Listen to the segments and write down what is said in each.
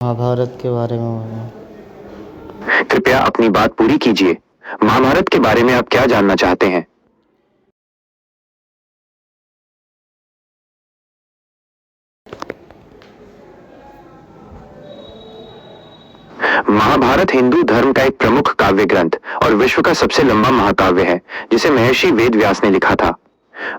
महाभारत के बारे में बोलना। कृपया अपनी बात पूरी कीजिए। महाभारत के बारे में आप क्या जानना चाहते हैं? महाभारत हिंदू धर्म का एक प्रमुख काव्य ग्रंथ और विश्व का सबसे लंबा महाकाव्य है, जिसे महर्षि वेद व्यास ने लिखा था।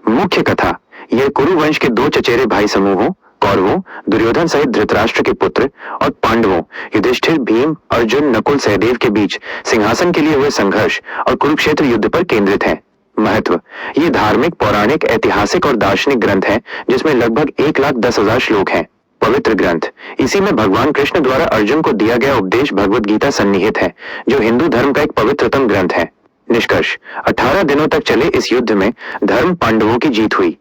मुख्य कथा: यह कुरु वंश के दो चचेरे भाई समूहों, कौरवों दुर्योधन सहित धृतराष्ट्र के पुत्र और पांडवों युधिष्ठिर, भीम, अर्जुन, नकुल, सहदेव के बीच सिंहासन के लिए हुए संघर्ष और कुरुक्षेत्र युद्ध पर केंद्रित है। महत्व: ये धार्मिक, पौराणिक, ऐतिहासिक और दार्शनिक ग्रंथ है, जिसमें लगभग 1,10,000 श्लोक हैं। पवित्र ग्रंथ: इसी में भगवान कृष्ण द्वारा अर्जुन को दिया गया उपदेश भगवद गीता सन्निहित है, जो हिंदू धर्म का एक पवित्रतम ग्रंथ है। निष्कर्ष: 18 दिनों तक चले इस युद्ध में धर्म पांडवों की जीत हुई।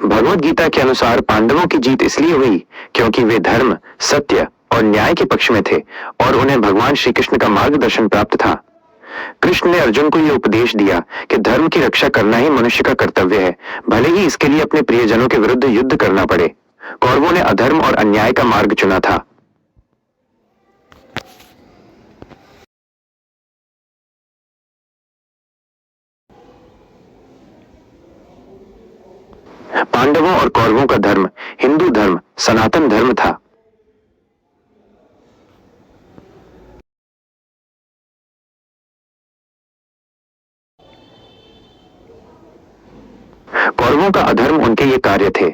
भगवद गीता के अनुसार पांडवों की जीत इसलिए हुई क्योंकि वे धर्म, सत्य और न्याय के पक्ष में थे और उन्हें भगवान श्री कृष्ण का मार्गदर्शन प्राप्त था। कृष्ण ने अर्जुन को यह उपदेश दिया कि धर्म की रक्षा करना ही मनुष्य का कर्तव्य है, भले ही इसके लिए अपने प्रियजनों के विरुद्ध युद्ध करना पड़े। कौरवों ने अधर्म और अन्याय का मार्ग चुना था। पांडवों और कौरवों का धर्म हिंदू धर्म, सनातन धर्म था। कौरवों का अधर्म उनके ये कार्य थे: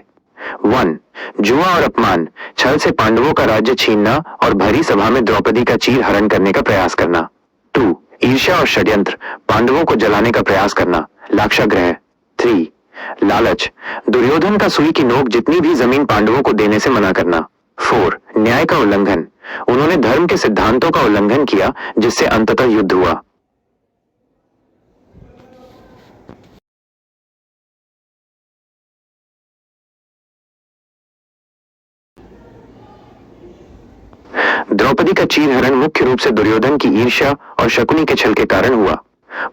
1. जुआ और अपमान, छल से पांडवों का राज्य छीनना और भरी सभा में द्रौपदी का चीर हरण करने का प्रयास करना। 2. ईर्ष्या और षड्यंत्र, पांडवों को जलाने का प्रयास करना, लाक्षागृह। 3. लालच, दुर्योधन का सुई की नोक जितनी भी जमीन पांडवों को देने से मना करना। 4. न्याय का उल्लंघन, उन्होंने धर्म के सिद्धांतों का उल्लंघन किया, जिससे अंततः युद्ध हुआ। द्रौपदी का चीर हरण मुख्य रूप से दुर्योधन की ईर्ष्या और शकुनी के छल के कारण हुआ।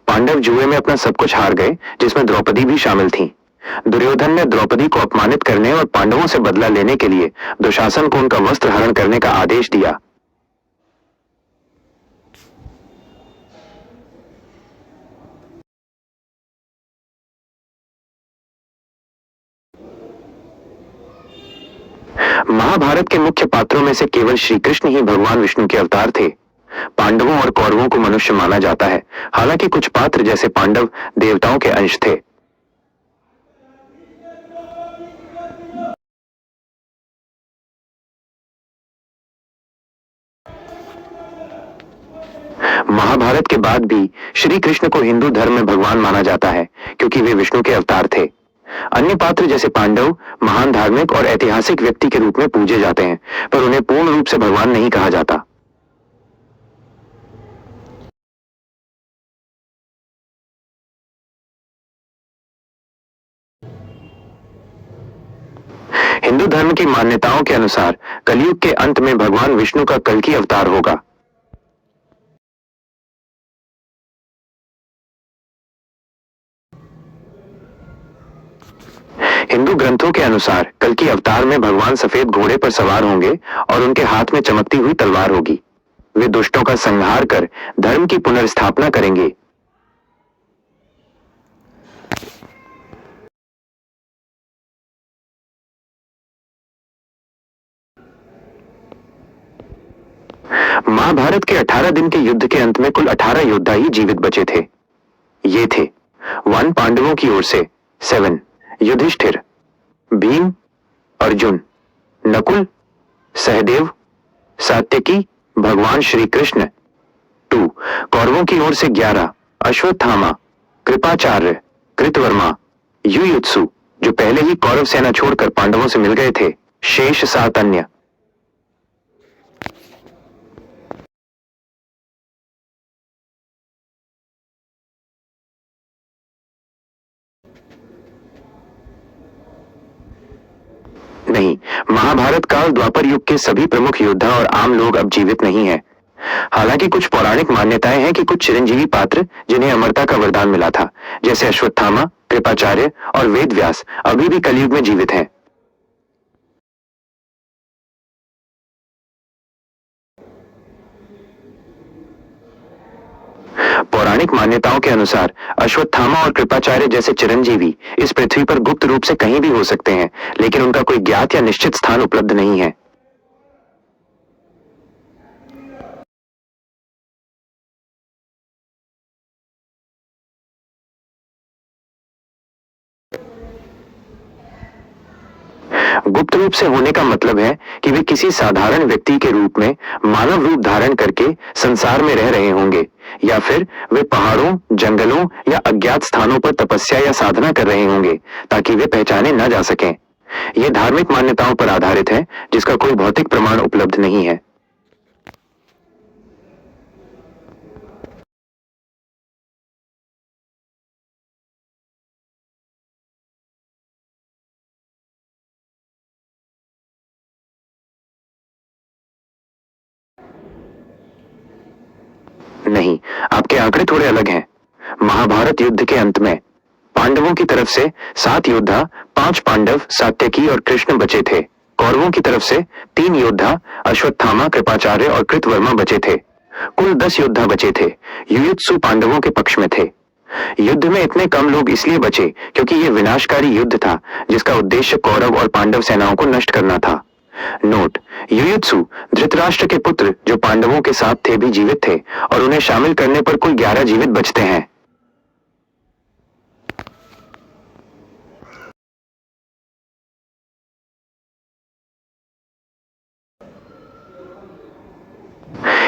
पांडव जुए में अपना सब कुछ हार गए, जिसमें द्रौपदी भी शामिल थी। दुर्योधन ने द्रौपदी को अपमानित करने और पांडवों से बदला लेने के लिए दुशासन को उनका वस्त्र हरण करने का आदेश दिया। महाभारत के मुख्य पात्रों में से केवल श्री कृष्ण ही भगवान विष्णु के अवतार थे। पांडवों और कौरवों को मनुष्य माना जाता है, हालांकि कुछ पात्र जैसे पांडव देवताओं के अंश थे। महाभारत के बाद भी श्री कृष्ण को हिंदू धर्म में भगवान माना जाता है, क्योंकि वे विष्णु के अवतार थे। अन्य पात्र जैसे पांडव महान धार्मिक और ऐतिहासिक व्यक्ति के रूप में पूजे जाते हैं, पर उन्हें पूर्ण रूप से भगवान नहीं कहा जाता। हिंदू धर्म की मान्यताओं के अनुसार कलयुग के अंत में भगवान विष्णु का कल्कि अवतार होगा। हिंदू ग्रंथों के अनुसार कल्कि अवतार में भगवान सफेद घोड़े पर सवार होंगे और उनके हाथ में चमकती हुई तलवार होगी। वे दुष्टों का संहार कर धर्म की पुनर्स्थापना करेंगे। महाभारत के 18 दिन के युद्ध के अंत में कुल 18 योद्धा ही जीवित बचे थे। ये थे: 1. पांडवों की ओर से 7. युधिष्ठिर, भीम, अर्जुन, नकुल, सहदेव, सात्यकी, भगवान श्री कृष्ण। 2. कौरवों की ओर से 11. अश्वत्थामा, कृपाचार्य, कृतवर्मा, युयुत्सु, जो पहले ही कौरव सेना छोड़कर पांडवों से मिल गए थे। शेष 7 अन्य। नहीं, महाभारत काल द्वापर युग के सभी प्रमुख योद्धा और आम लोग अब जीवित नहीं हैं। हालांकि कुछ पौराणिक मान्यताएं हैं कि कुछ चिरंजीवी पात्र जिन्हें अमरता का वरदान मिला था, जैसे अश्वत्थामा, कृपाचार्य और वेद व्यास, अभी भी कलयुग में जीवित हैं। पौराणिक मान्यताओं के अनुसार अश्वत्थामा और कृपाचार्य जैसे चिरंजीवी इस पृथ्वी पर गुप्त रूप से कहीं भी हो सकते हैं, लेकिन उनका कोई ज्ञात या निश्चित स्थान उपलब्ध नहीं है। गुप्त रूप से होने का मतलब है कि वे किसी साधारण व्यक्ति के रूप में मानव रूप धारण करके संसार में रह रहे होंगे, या फिर वे पहाड़ों, जंगलों या अज्ञात स्थानों पर तपस्या या साधना कर रहे होंगे ताकि वे पहचाने न जा सकें। ये धार्मिक मान्यताओं पर आधारित है, जिसका कोई भौतिक प्रमाण उपलब्ध नहीं है। नहीं, आपके आंकड़े थोड़े अलग हैं। महाभारत युद्ध के अंत में पांडवों की तरफ से 7 योद्धा, 5 पांडव, सात्यकी और कृष्ण बचे थे। कौरवों की तरफ से 3 योद्धा, अश्वत्थामा, कृपाचार्य और कृतवर्मा बचे थे। कुल 10 योद्धा बचे थे। युयुत्सु पांडवों के पक्ष में थे। युद्ध में इतने कम लोग इसलिए बचे क्योंकि यह विनाशकारी युद्ध था, जिसका उद्देश्य कौरव और पांडव सेनाओं को नष्ट करना था। नोट: युयुत्सु धृतराष्ट्र के पुत्र जो पांडवों के साथ थे भी जीवित थे, और उन्हें शामिल करने पर कुल 11 जीवित बचते हैं।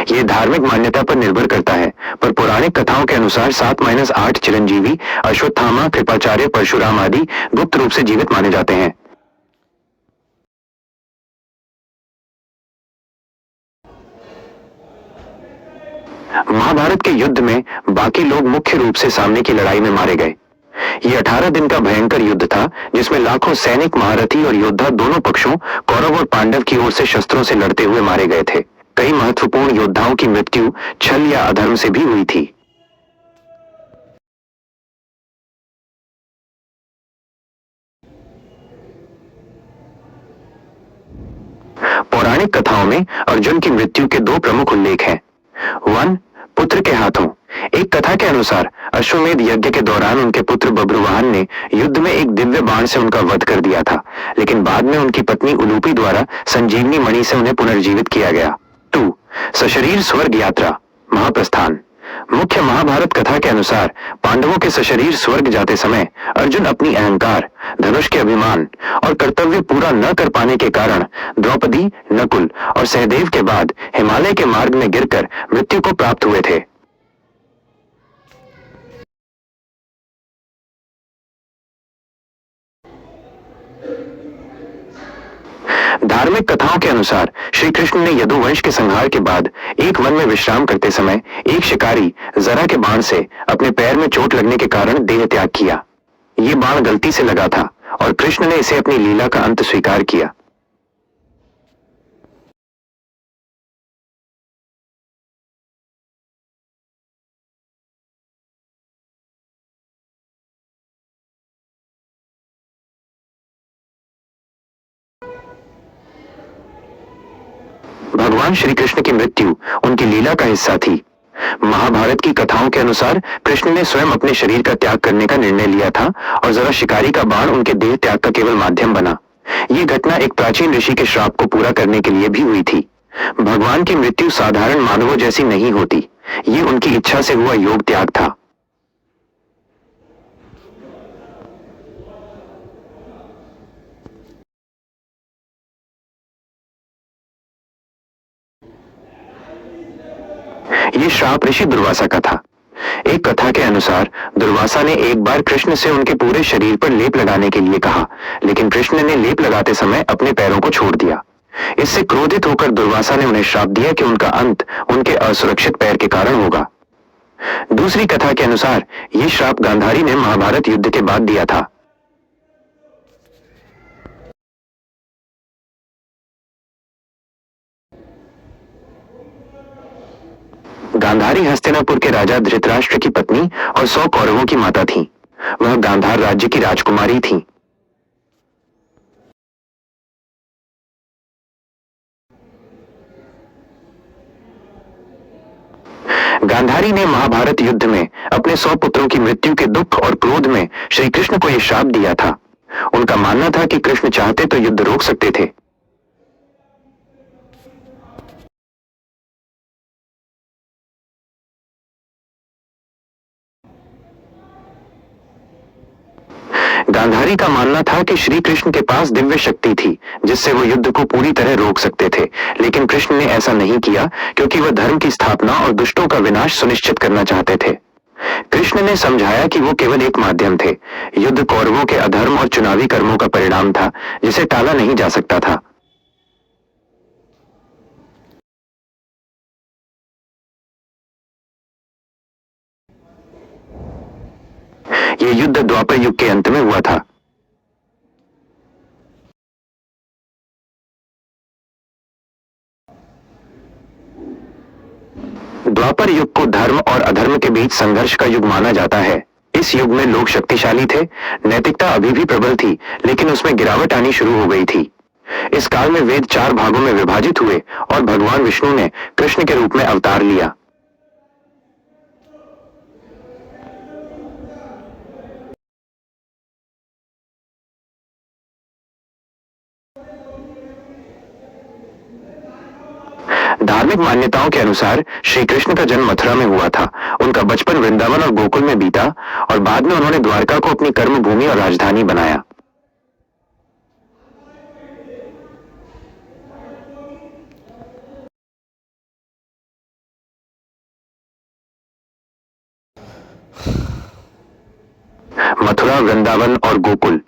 ये धार्मिक मान्यता पर निर्भर करता है, पर पौराणिक कथाओं के अनुसार 7-8 चिरंजीवी अश्वत्थामा, कृपाचार्य, परशुराम आदि गुप्त रूप से जीवित माने जाते हैं। महाभारत के युद्ध में बाकी लोग मुख्य रूप से सामने की लड़ाई में मारे गए। ये 18 दिन का भयंकर युद्ध था, जिसमें लाखों सैनिक, महारथी और योद्धा दोनों पक्षों, कौरव और पांडव की ओर से शस्त्रों से लड़ते हुए मारे गए थे। कई महत्वपूर्ण योद्धाओं की मृत्यु छल या अधर्म से भी हुई थी। पौराणिक कथाओं में अर्जुन की मृत्यु के 2 प्रमुख उल्लेख हैं। 1. पुत्र के हाथों। एक कथा के अनुसार अश्वमेध यज्ञ के दौरान उनके पुत्र बभ्रुवाहन ने युद्ध में एक दिव्य बाण से उनका वध कर दिया था, लेकिन बाद में उनकी पत्नी उलूपी द्वारा संजीवनी मणि से उन्हें पुनर्जीवित किया गया। 2. सशरीर स्वर्ग यात्रा, महाप्रस्थान। मुख्य महाभारत कथा के अनुसार पांडवों के सशरीर स्वर्ग जाते समय अर्जुन अपनी अहंकार, धनुष के अभिमान और कर्तव्य पूरा न कर पाने के कारण द्रौपदी, नकुल और सहदेव के बाद हिमालय के मार्ग में गिरकर मृत्यु को प्राप्त हुए थे। धार्मिक कथाओं के अनुसार श्री कृष्ण ने यदुवंश के संहार के बाद एक वन में विश्राम करते समय एक शिकारी जरा के बाण से अपने पैर में चोट लगने के कारण देह त्याग किया। ये बाण गलती से लगा था और कृष्ण ने इसे अपनी लीला का अंत स्वीकार किया। भगवान श्री कृष्ण की मृत्यु उनकी लीला का हिस्सा थी। महाभारत की कथाओं के अनुसार कृष्ण ने स्वयं अपने शरीर का त्याग करने का निर्णय लिया था और जरा शिकारी का बाण उनके देह त्याग का केवल माध्यम बना। ये घटना एक प्राचीन ऋषि के श्राप को पूरा करने के लिए भी हुई थी। भगवान की मृत्यु साधारण मानवों जैसी नहीं होती, ये उनकी इच्छा से हुआ योग त्याग था। ये श्राप ऋषि दुर्वासा का था। एक कथा के अनुसार दुर्वासा ने एक बार कृष्ण से उनके पूरे शरीर पर लेप लगाने के लिए कहा, लेकिन कृष्ण ने लेप लगाते समय अपने पैरों को छोड़ दिया। इससे क्रोधित होकर दुर्वासा ने उन्हें श्राप दिया कि उनका अंत उनके असुरक्षित पैर के कारण होगा। दूसरी कथा के अनुसार यह श्राप गांधारी ने महाभारत युद्ध के बाद दिया था। गांधारी हस्तिनापुर के राजा धृतराष्ट्र की पत्नी और 100 कौरवों की माता थी। वह गांधार राज्य की राजकुमारी थी। गांधारी ने महाभारत युद्ध में अपने 100 पुत्रों की मृत्यु के दुख और क्रोध में श्री कृष्ण को यह श्राप दिया था। उनका मानना था कि कृष्ण चाहते तो युद्ध रोक सकते थे। गांधारी का मानना था कि श्री कृष्ण के पास दिव्य शक्ति थी जिससे वो युद्ध को पूरी तरह रोक सकते थे, लेकिन कृष्ण ने ऐसा नहीं किया क्योंकि वह धर्म की स्थापना और दुष्टों का विनाश सुनिश्चित करना चाहते थे। कृष्ण ने समझाया कि वो केवल एक माध्यम थे। युद्ध कौरवों के अधर्म और चुनावी कर्मों का परिणाम था जिसे टाला नहीं जा सकता था। यह युद्ध द्वापर युग के अंत में हुआ था। द्वापर युग को धर्म और अधर्म के बीच संघर्ष का युग माना जाता है। इस युग में लोग शक्तिशाली थे, नैतिकता अभी भी प्रबल थी, लेकिन उसमें गिरावट आनी शुरू हो गई थी। इस काल में वेद 4 भागों में विभाजित हुए और भगवान विष्णु ने कृष्ण के रूप में अवतार लिया। धार्मिक मान्यताओं के अनुसार श्री कृष्ण का जन्म मथुरा में हुआ था। उनका बचपन वृंदावन और गोकुल में बीता और बाद में उन्होंने द्वारका को अपनी कर्म भूमि और राजधानी बनाया। मथुरा, वृंदावन और गोकुल।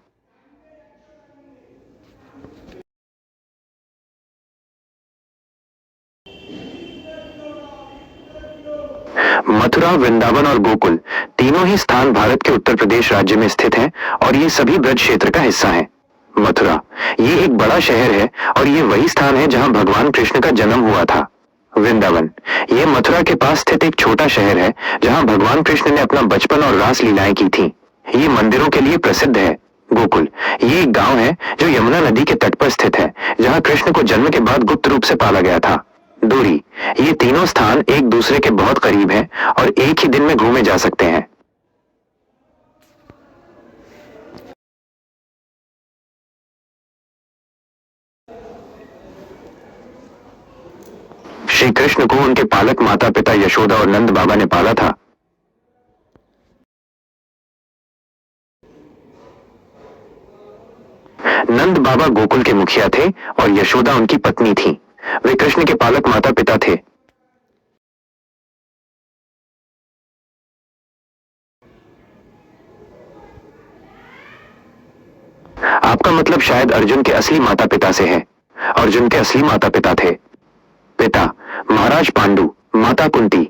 मथुरा, वृंदावन और गोकुल तीनों ही स्थान भारत के उत्तर प्रदेश राज्य में स्थित हैं और ये सभी ब्रज क्षेत्र का हिस्सा हैं। मथुरा ये एक बड़ा शहर है और ये वही स्थान है जहां भगवान कृष्ण का जन्म हुआ था। वृंदावन ये मथुरा के पास स्थित एक छोटा शहर है जहां भगवान कृष्ण ने अपना बचपन और रास लीलाएं की थी। ये मंदिरों के लिए प्रसिद्ध है। गोकुल ये एक गांव है जो यमुना नदी के तट पर स्थित है, जहां कृष्ण को जन्म के बाद गुप्त रूप से पाला गया था। दूरी ये तीनों स्थान एक दूसरे के बहुत करीब हैं और एक ही दिन में घूमे जा सकते हैं। श्री कृष्ण को उनके पालक माता पिता यशोदा और नंद बाबा ने पाला था। नंद बाबा गोकुल के मुखिया थे और यशोदा उनकी पत्नी थी। वे कृष्ण के पालक माता पिता थे। आपका मतलब शायद अर्जुन के असली माता पिता से है। अर्जुन के असली माता पिता थे पिता महाराज पांडु, माता कुंती,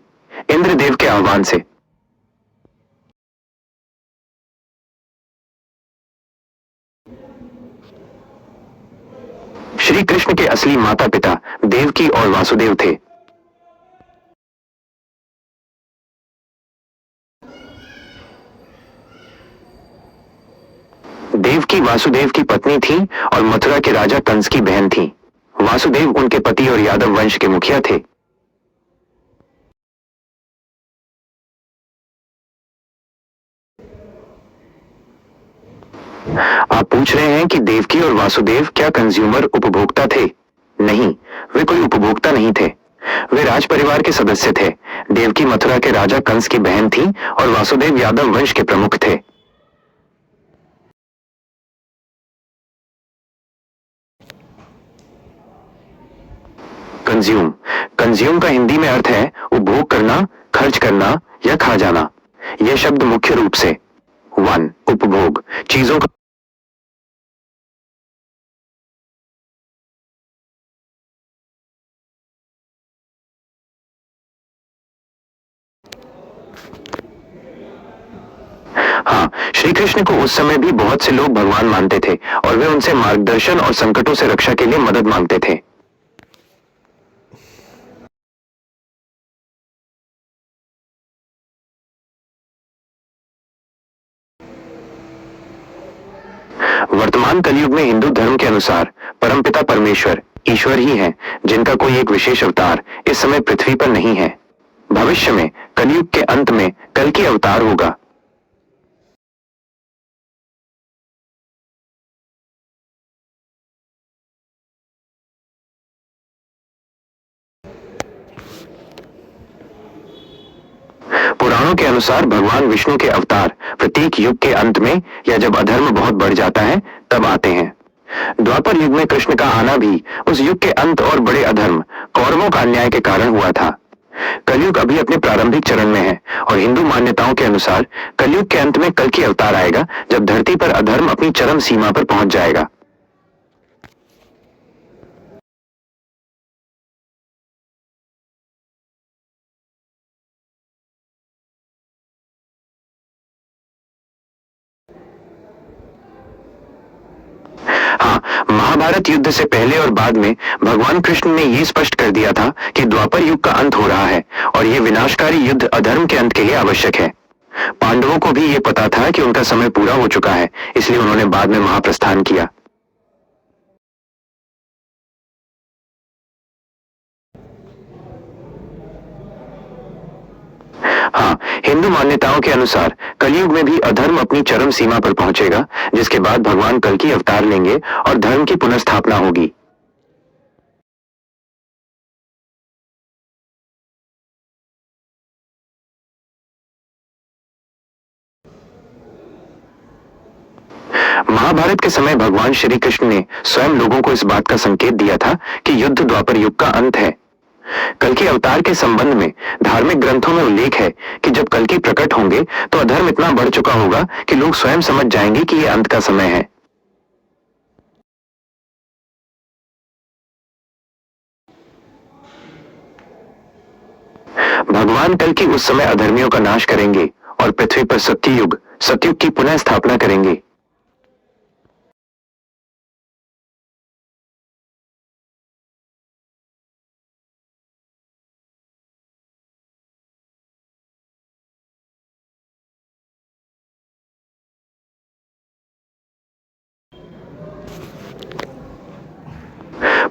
इंद्रदेव के आह्वान से। श्री कृष्ण के असली माता पिता देवकी और वासुदेव थे। देवकी वासुदेव की पत्नी थी और मथुरा के राजा कंस की बहन थी। वासुदेव उनके पति और यादव वंश के मुखिया थे। आप पूछ रहे हैं कि देवकी और वासुदेव क्या कंज्यूमर उपभोक्ता थे? नहीं, वे कोई उपभोक्ता नहीं थे। वे राज परिवार के सदस्य थे। देवकी मथुरा के राजा कंस की बहन थी और वासुदेव यादव वंश के प्रमुख थे। कंज्यूम कंज्यूम का हिंदी में अर्थ है उपभोग करना, खर्च करना या खा जाना। यह शब्द मुख्य रूप से 1 उपभोग चीजों का हाँ, श्री कृष्ण को उस समय भी बहुत से लोग भगवान मानते थे और वे उनसे मार्गदर्शन और संकटों से रक्षा के लिए मदद मांगते थे। वर्तमान कलयुग में हिंदू धर्म के अनुसार परमपिता परमेश्वर ईश्वर ही हैं, जिनका कोई एक विशेष अवतार इस समय पृथ्वी पर नहीं है। भविष्य में कलयुग के अंत में कल की अवतार होगा। पुराणों के अनुसार भगवान विष्णु के अवतार प्रत्येक युग के अंत में या जब अधर्म बहुत बढ़ जाता है तब आते हैं। द्वापर युग में कृष्ण का आना भी उस युग के अंत और बड़े अधर्म कौरवों का अन्याय के कारण हुआ था। कलयुग अभी अपने प्रारंभिक चरण में है और हिंदू मान्यताओं के अनुसार कलयुग के अंत में कल की अवतार आएगा, जब धरती पर अधर्म अपनी चरम सीमा पर पहुंच जाएगा। हाँ, महाभारत युद्ध से पहले और बाद में भगवान कृष्ण ने यह स्पष्ट कर दिया था कि द्वापर युग का अंत हो रहा है और यह विनाशकारी युद्ध अधर्म के अंत के लिए आवश्यक है। पांडवों को भी यह पता था कि उनका समय पूरा हो चुका है, इसलिए उन्होंने बाद में महाप्रस्थान किया। हाँ, हिंदू मान्यताओं के अनुसार कलयुग में भी अधर्म अपनी चरम सीमा पर पहुंचेगा, जिसके बाद भगवान कल की अवतार लेंगे और धर्म की पुनर्स्थापना होगी। महाभारत के समय भगवान श्री कृष्ण ने स्वयं लोगों को इस बात का संकेत दिया था कि युद्ध द्वापर युग का अंत है। कल के अवतार के संबंध में धार्मिक ग्रंथों में उल्लेख है कि जब कल की प्रकट होंगे तो अधर्म इतना बढ़ चुका होगा कि लोग स्वयं समझ जाएंगे कि यह अंत का समय है। भगवान कल की उस समय अधर्मियों का नाश करेंगे और पृथ्वी पर सत्युग की पुनः स्थापना करेंगे।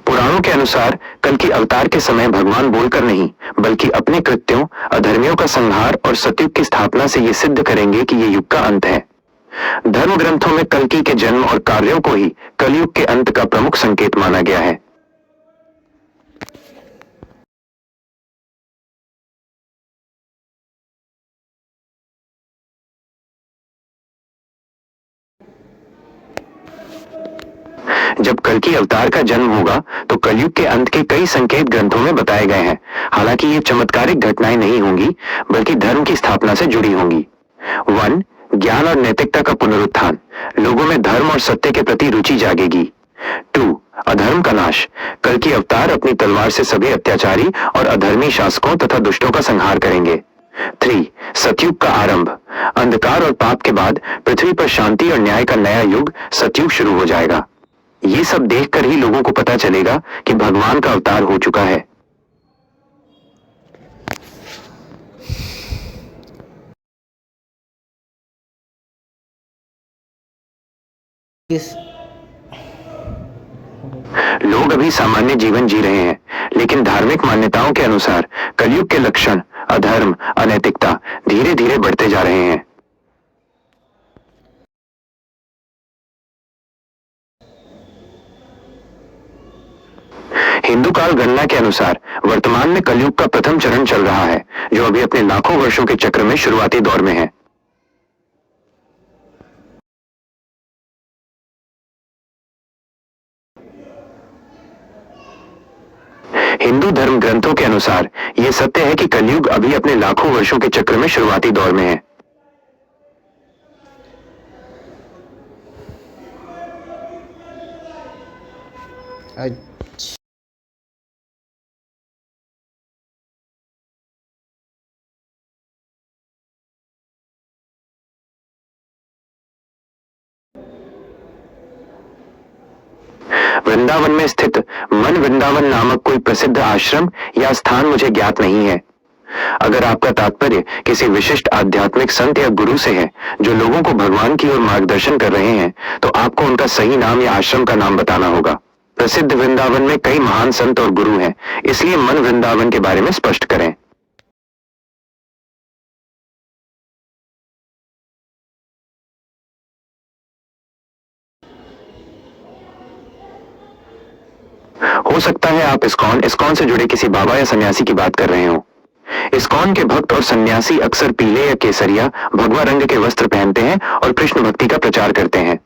पुराणों के अनुसार कल की अवतार के समय भगवान बोलकर नहीं बल्कि अपने कृत्यों, अधर्मियों का संहार और सतयुग की स्थापना से ये सिद्ध करेंगे कि ये युग का अंत है। धर्म ग्रंथों में कल्कि के जन्म और कार्यों को ही कलयुग के अंत का प्रमुख संकेत माना गया है। जब कल की अवतार का जन्म होगा तो कलयुग के अंत के कई संकेत ग्रंथों में बताए गए हैं। हालांकि ये चमत्कारिक घटनाएं नहीं होंगी बल्कि धर्म की स्थापना से जुड़ी होंगी। 1. ज्ञान और नैतिकता का पुनरुत्थान, लोगों में धर्म और सत्य के प्रति रुचि जागेगी। 2. अधर्म का नाश, कल की अवतार अपनी तलवार से सभी अत्याचारी और अधर्मी शासकों तथा दुष्टों का संहार करेंगे। 3. सतयुग का आरंभ, अंधकार और पाप के बाद पृथ्वी पर शांति और न्याय का नया युग सतयुग शुरू हो जाएगा। ये सब देखकर ही लोगों को पता चलेगा कि भगवान का अवतार हो चुका है। लोग अभी सामान्य जीवन जी रहे हैं, लेकिन धार्मिक मान्यताओं के अनुसार कलयुग के लक्षण अधर्म, अनैतिकता धीरे धीरे बढ़ते जा रहे हैं। हिंदू काल गणना के अनुसार वर्तमान में कलयुग का प्रथम चरण चल रहा है, जो अभी अपने लाखों वर्षों के चक्र में शुरुआती दौर में है। हिंदू धर्म ग्रंथों के अनुसार यह सत्य है कि कलयुग अभी अपने लाखों वर्षों के चक्र में शुरुआती दौर में है। वृंदावन में स्थित मन वृंदावन नामक कोई प्रसिद्ध आश्रम या स्थान मुझे ज्ञात नहीं है। अगर आपका तात्पर्य किसी विशिष्ट आध्यात्मिक संत या गुरु से है जो लोगों को भगवान की ओर मार्गदर्शन कर रहे हैं, तो आपको उनका सही नाम या आश्रम का नाम बताना होगा। प्रसिद्ध वृंदावन में कई महान संत और गुरु हैं, इसलिए मन वृंदावन के बारे में स्पष्ट करें। हो सकता है आप इस्कॉन से जुड़े किसी बाबा या सन्यासी की बात कर रहे हो। इस्कॉन के भक्त और सन्यासी अक्सर पीले या केसरिया भगवा रंग के वस्त्र पहनते हैं और कृष्ण भक्ति का प्रचार करते हैं।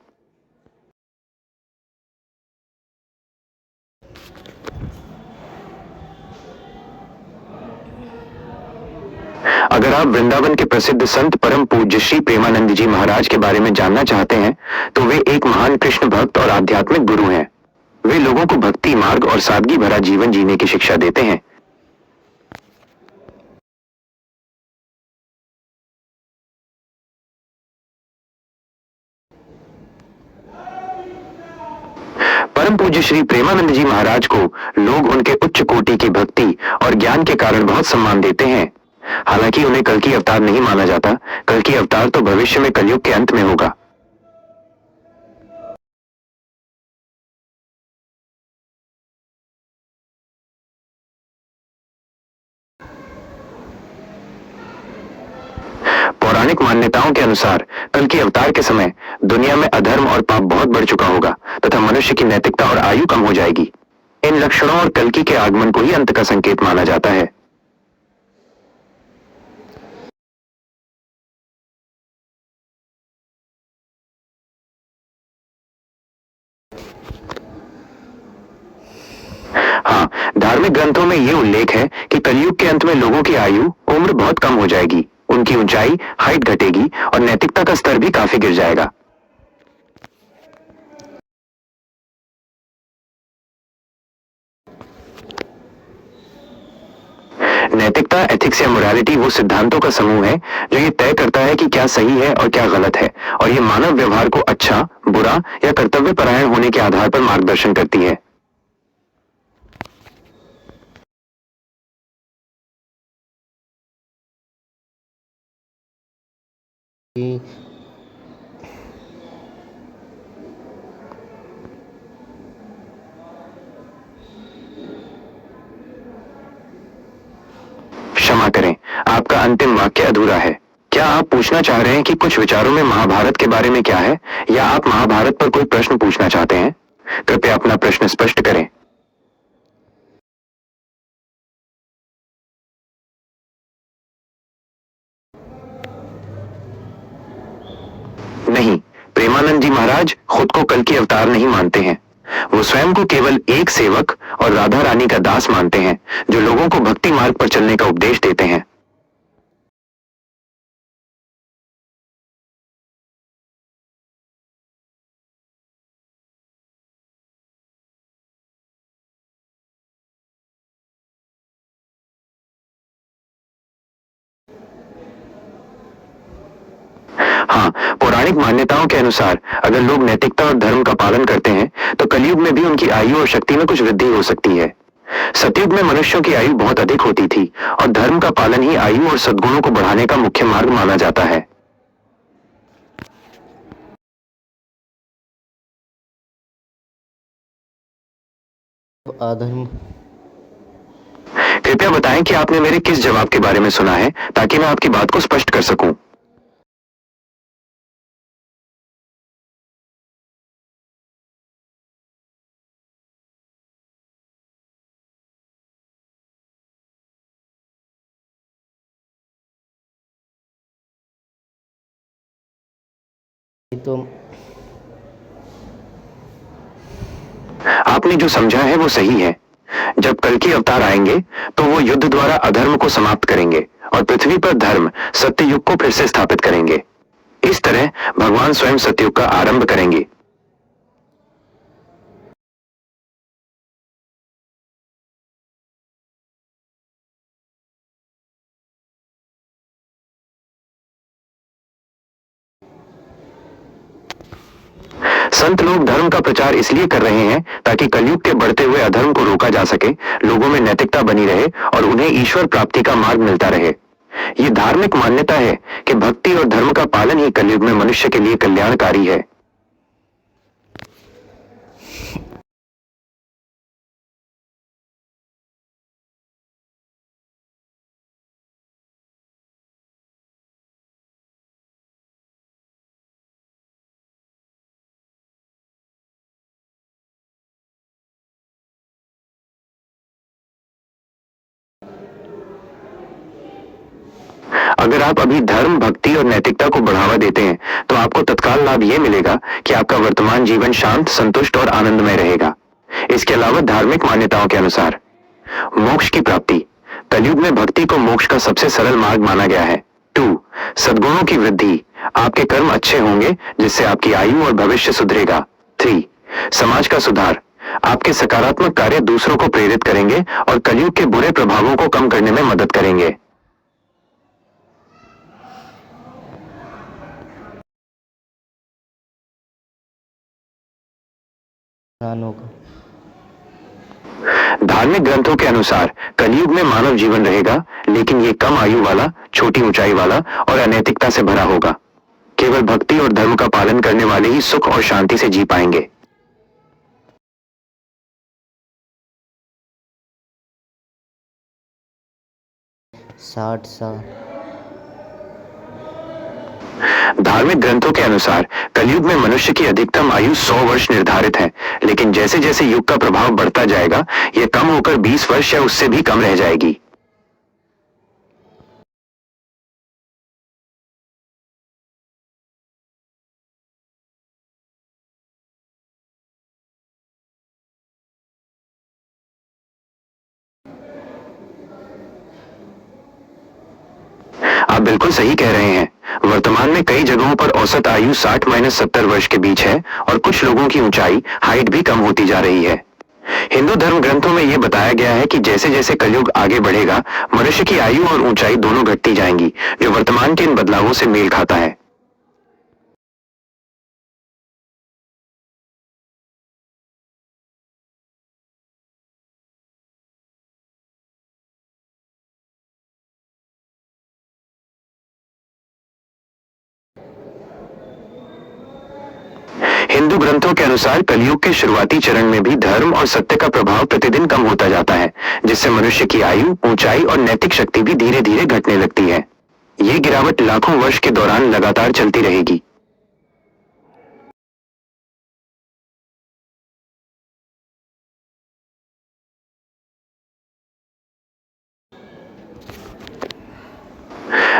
अगर आप वृंदावन के प्रसिद्ध संत परम पूज्य श्री प्रेमानंद जी महाराज के बारे में जानना चाहते हैं, तो वे एक महान कृष्ण भक्त और आध्यात्मिक गुरु हैं। वे लोगों को भक्ति मार्ग और सादगी भरा जीवन जीने की शिक्षा देते हैं। परम पूज्य श्री प्रेमानंद जी महाराज को लोग उनके उच्च कोटि की भक्ति और ज्ञान के कारण बहुत सम्मान देते हैं। हालांकि उन्हें कल की अवतार नहीं माना जाता। कल की अवतार तो भविष्य में कलयुग के अंत में होगा। पौराणिक मान्यताओं के अनुसार कल की अवतार के समय दुनिया में अधर्म और पाप बहुत बढ़ चुका होगा तथा मनुष्य की नैतिकता और आयु कम हो जाएगी। इन लक्षणों और कल्कि के आगमन को ही अंत का संकेत माना जाता है। हाँ, धार्मिक ग्रंथों में ये उल्लेख है कि कलयुग के अंत में लोगों की आयु उम्र बहुत कम हो जाएगी, उनकी ऊंचाई हाइट घटेगी और नैतिकता का स्तर भी काफी गिर जाएगा। नैतिकता, एथिक्स या मोरालिटी वो सिद्धांतों का समूह है जो ये तय करता है कि क्या सही है और क्या गलत है, और ये मानव व्यवहार को अच्छा, बुरा या कर्तव्य परायण होने के आधार पर मार्गदर्शन करती है। कि क्षमा करें, आपका अंतिम वाक्य अधूरा है। क्या आप पूछना चाह रहे हैं कि कुछ विचारों में महाभारत के बारे में क्या है, या आप महाभारत पर कोई प्रश्न पूछना चाहते हैं? कृपया अपना प्रश्न स्पष्ट करें। नहीं, प्रेमानंद जी महाराज खुद को कल की अवतार नहीं मानते हैं। वो स्वयं को केवल एक सेवक और राधा रानी का दास मानते हैं जो लोगों को भक्ति मार्ग पर चलने का उपदेश देते हैं। हाँ, पौराणिक मान्यताओं के अनुसार अगर लोग नैतिकता और धर्म का पालन करते हैं तो कलयुग में भी उनकी आयु और शक्ति में कुछ वृद्धि हो सकती है। सतयुग में मनुष्यों की आयु बहुत अधिक होती थी और धर्म का पालन ही आयु और सद्गुणों को बढ़ाने का मुख्य मार्ग माना जाता है। अधर्म कृपया बताएं कि आपने मेरे किस जवाब के बारे में सुना है, ताकि मैं आपकी बात को स्पष्ट कर सकूं। तो आपने जो समझा है वो सही है। जब कल की अवतार आएंगे तो वो युद्ध द्वारा अधर्म को समाप्त करेंगे और पृथ्वी पर धर्म, सत्य युग को फिर से स्थापित करेंगे। इस तरह भगवान स्वयं सतयुग का आरंभ करेंगे। संत लोग धर्म का प्रचार इसलिए कर रहे हैं ताकि कलयुग के बढ़ते हुए अधर्म को रोका जा सके, लोगों में नैतिकता बनी रहे और उन्हें ईश्वर प्राप्ति का मार्ग मिलता रहे। ये धार्मिक मान्यता है कि भक्ति और धर्म का पालन ही कलयुग में मनुष्य के लिए कल्याणकारी है। अगर आप अभी धर्म, भक्ति और नैतिकता को बढ़ावा देते हैं तो आपको तत्काल लाभ यह मिलेगा कि आपका वर्तमान जीवन शांत, संतुष्ट और आनंदमय रहेगा। इसके अलावा धार्मिक मान्यताओं के अनुसार मोक्ष की प्राप्ति, कलयुग में भक्ति को मोक्ष का सबसे सरल मार्ग माना गया है। 2. सद्गुणों की वृद्धि, आपके कर्म अच्छे होंगे जिससे आपकी आयु और भविष्य सुधरेगा। 3. समाज का सुधार, आपके सकारात्मक कार्य दूसरों को प्रेरित करेंगे और कलयुग के बुरे प्रभावों को कम करने में मदद करेंगे। इंसानों का धार्मिक ग्रंथों के अनुसार कलयुग में मानव जीवन रहेगा, लेकिन ये कम आयु वाला, छोटी ऊंचाई वाला और अनैतिकता से भरा होगा। केवल भक्ति और धर्म का पालन करने वाले ही सुख और शांति से जी पाएंगे। 60 साल। धार्मिक ग्रंथों के अनुसार कलयुग में मनुष्य की अधिकतम आयु 100 वर्ष निर्धारित है, लेकिन जैसे जैसे युग का प्रभाव बढ़ता जाएगा यह कम होकर 20 वर्ष या उससे भी कम रह जाएगी। आप बिल्कुल सही कह रहे हैं। वर्तमान में कई जगहों पर औसत आयु 60-70 वर्ष के बीच है और कुछ लोगों की ऊंचाई, हाइट भी कम होती जा रही है। हिंदू धर्म ग्रंथों में यह बताया गया है कि जैसे जैसे कलयुग आगे बढ़ेगा मनुष्य की आयु और ऊंचाई दोनों घटती जाएंगी, जो वर्तमान के इन बदलावों से मेल खाता है। हिंदू ग्रंथों के अनुसार कलयुग के शुरुआती चरण में भी धर्म और सत्य का प्रभाव प्रतिदिन कम होता जाता है, जिससे मनुष्य की आयु, ऊंचाई और नैतिक शक्ति भी धीरे धीरे घटने लगती है। ये गिरावट लाखों वर्ष के दौरान लगातार चलती रहेगी।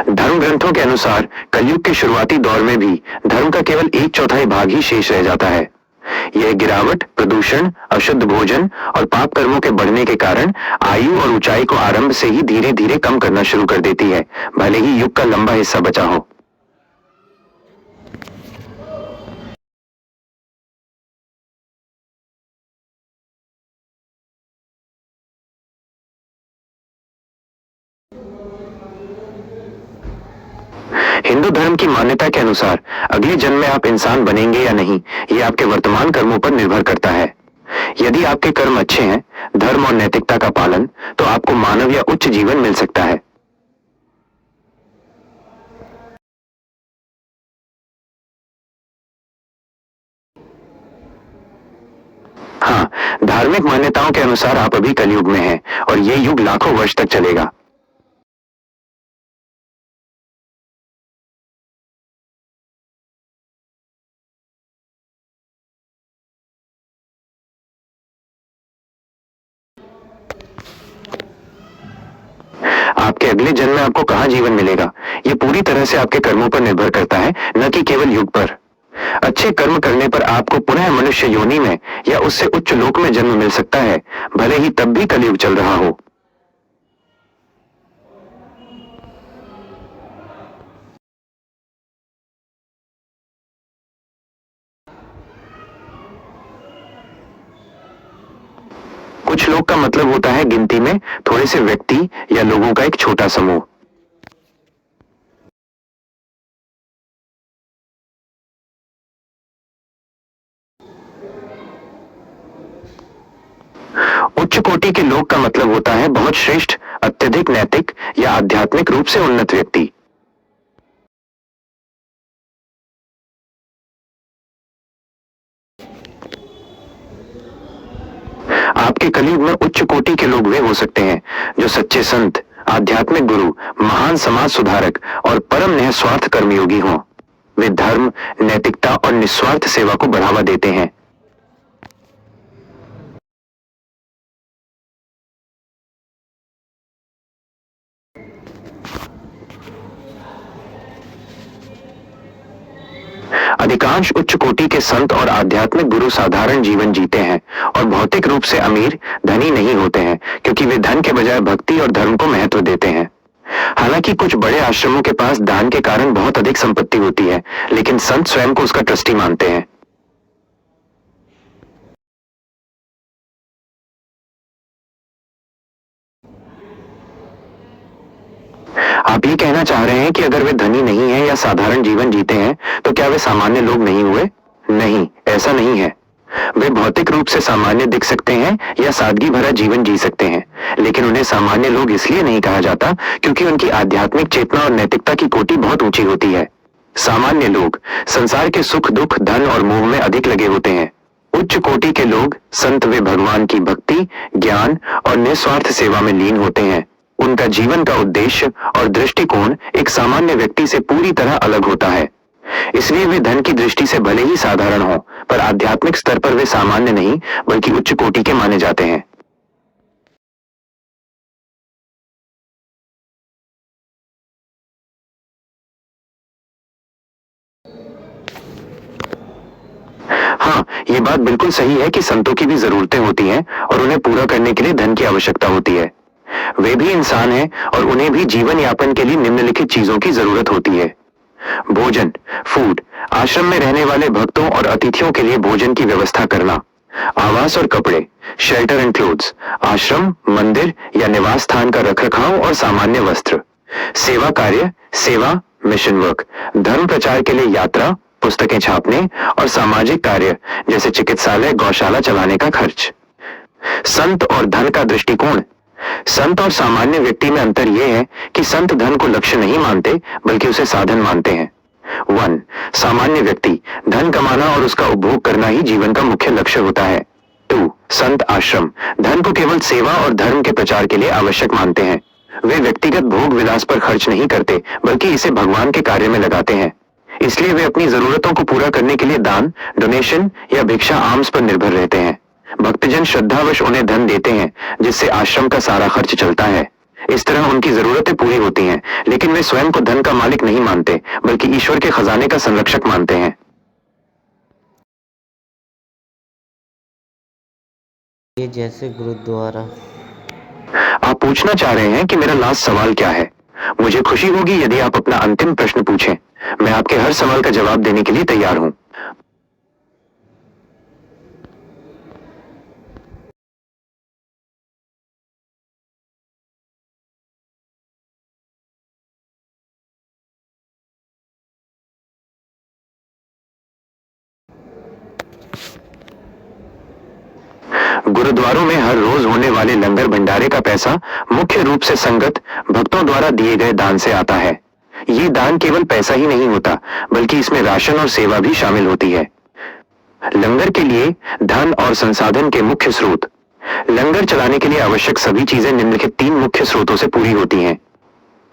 धर्म ग्रंथों के अनुसार कलयुग के शुरुआती दौर में भी धर्म का केवल 1/4 भाग ही शेष रह जाता है। यह गिरावट प्रदूषण, अशुद्ध भोजन और पाप कर्मों के बढ़ने के कारण आयु और ऊंचाई को आरंभ से ही धीरे धीरे कम करना शुरू कर देती है, भले ही युग का लंबा हिस्सा बचा हो। हिंदू धर्म की मान्यता के अनुसार अगले जन्म में आप इंसान बनेंगे या नहीं, ये आपके वर्तमान कर्मों पर निर्भर करता है। यदि आपके कर्म अच्छे हैं, धर्म और नैतिकता का पालन, तो आपको मानव या उच्च जीवन मिल सकता है। हाँ, धार्मिक मान्यताओं के अनुसार आप अभी कलयुग में हैं और ये युग लाखों वर्ष तक चलेगा। आपके अगले जन्म में आपको कहाँ जीवन मिलेगा, ये पूरी तरह से आपके कर्मों पर निर्भर करता है, न कि केवल युग पर। अच्छे कर्म करने पर आपको पुनः मनुष्य योनि में या उससे उच्च लोक में जन्म मिल सकता है, भले ही तब भी कलयुग चल रहा हो। कुछ लोग का मतलब होता है गिनती में थोड़े से व्यक्ति या लोगों का एक छोटा समूह। कोटि के लोग का मतलब होता है बहुत श्रेष्ठ, अत्यधिक नैतिक या आध्यात्मिक रूप से उन्नत व्यक्ति। आपके कलयुग में उच्च कोटि के लोग वे हो सकते हैं जो सच्चे संत, आध्यात्मिक गुरु, महान समाज सुधारक और परम निस्वार्थ कर्मयोगी हों। वे धर्म, नैतिकता और निस्वार्थ सेवा को बढ़ावा देते हैं। अधिकांश उच्च कोटि के संत और आध्यात्मिक गुरु साधारण जीवन जीते हैं और भौतिक रूप से अमीर, धनी नहीं होते हैं, क्योंकि वे धन के बजाय भक्ति और धर्म को महत्व देते हैं। हालांकि कुछ बड़े आश्रमों के पास दान के कारण बहुत अधिक संपत्ति होती है, लेकिन संत स्वयं को उसका ट्रस्टी मानते हैं। आप ये कहना चाह रहे हैं कि अगर वे धनी नहीं हैं या साधारण जीवन जीते हैं तो क्या वे सामान्य लोग नहीं हुए? नहीं, ऐसा नहीं है। वे भौतिक रूप से सामान्य दिख सकते हैं या सादगी भरा जीवन जी सकते हैं, लेकिन उन्हें सामान्य लोग इसलिए नहीं कहा जाता क्योंकि उनकी आध्यात्मिक चेतना और नैतिकता की कोटि बहुत ऊंची होती है। सामान्य लोग संसार के सुख दुख, धन और मोह में अधिक लगे होते हैं। उच्च कोटि के लोग संत वे भगवान की भक्ति, ज्ञान और निस्वार्थ सेवा में लीन होते हैं। उनका जीवन का उद्देश्य और दृष्टिकोण एक सामान्य व्यक्ति से पूरी तरह अलग होता है। इसलिए वे धन की दृष्टि से भले ही साधारण हों, पर आध्यात्मिक स्तर पर वे सामान्य नहीं बल्कि उच्च कोटि के माने जाते हैं। हाँ, ये बात बिल्कुल सही है कि संतों की भी जरूरतें होती हैं और उन्हें पूरा करने के लिए धन की आवश्यकता होती है। वे भी इंसान हैं और उन्हें भी जीवन यापन के लिए निम्नलिखित चीजों की जरूरत होती है। भोजन, फूड, आश्रम में रहने वाले भक्तों और अतिथियों के लिए भोजन की व्यवस्था करना, आवास और कपड़े, शेल्टर एंड क्लोथ्स, आश्रम, मंदिर या निवास स्थान का रखरखाव और सामान्य वस्त्र, सेवा कार्य, सेवा, मिशन वर्क, धर्म प्रचार के लिए यात्रा, पुस्तकें छापने और सामाजिक कार्य जैसे चिकित्सालय, गौशाला चलाने का खर्च। संत और धन का दृष्टिकोण। संत और सामान्य व्यक्ति में अंतर यह है कि संत धन को लक्ष्य नहीं मानते बल्कि उसे साधन मानते हैं। 1. सामान्य व्यक्ति धन कमाना और उसका उपभोग करना ही जीवन का मुख्य लक्ष्य होता है। 2. संत आश्रम धन को केवल सेवा और धर्म के प्रचार के लिए आवश्यक मानते हैं। वे व्यक्तिगत भोग विलास पर खर्च नहीं करते बल्कि इसे भगवान के कार्य में लगाते हैं। इसलिए वे अपनी जरूरतों को पूरा करने के लिए दान, डोनेशन या भिक्षा आम्स पर निर्भर रहते हैं। भक्तजन श्रद्धावश उन्हें धन देते हैं जिससे आश्रम का सारा खर्च चलता है। इस तरह उनकी जरूरतें पूरी होती हैं, लेकिन वे स्वयं को धन का मालिक नहीं मानते बल्कि ईश्वर के खजाने का संरक्षक मानते हैं। ये जैसे गुरुद्वारा। आप पूछना चाह रहे हैं कि मेरा लास्ट सवाल क्या है? मुझे खुशी होगी यदि आप अपना अंतिम प्रश्न पूछें। मैं आपके हर सवाल का जवाब देने के लिए तैयार हूं। गुरुद्वारों में हर रोज होने वाले लंगर भंडारे का पैसा मुख्य रूप से संगत भक्तों द्वारा दिए गए दान से आता है। ये दान केवल पैसा ही नहीं होता बल्कि इसमें राशन और सेवा भी शामिल होती है। लंगर के लिए धन और संसाधन के मुख्य स्रोत। लंगर चलाने के लिए आवश्यक सभी चीजें निम्नलिखित 3 मुख्य स्रोतों से पूरी होती हैं।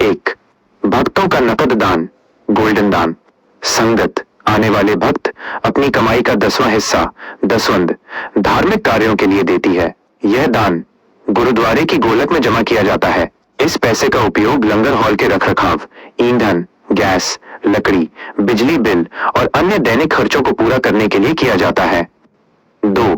1. भक्तों का नकद दान, गोल्डन दान। संगत आने वाले भक्त अपनी कमाई का 10वां हिस्सा, दसवंध, धार्मिक कार्यों के लिए देती है। यह दान गुरुद्वारे की गोलक में जमा किया जाता है। इस पैसे का उपयोग लंगर हॉल के रखरखाव, ईंधन, गैस, लकड़ी, बिजली बिल और अन्य दैनिक खर्चों को पूरा करने के लिए किया जाता है। 2.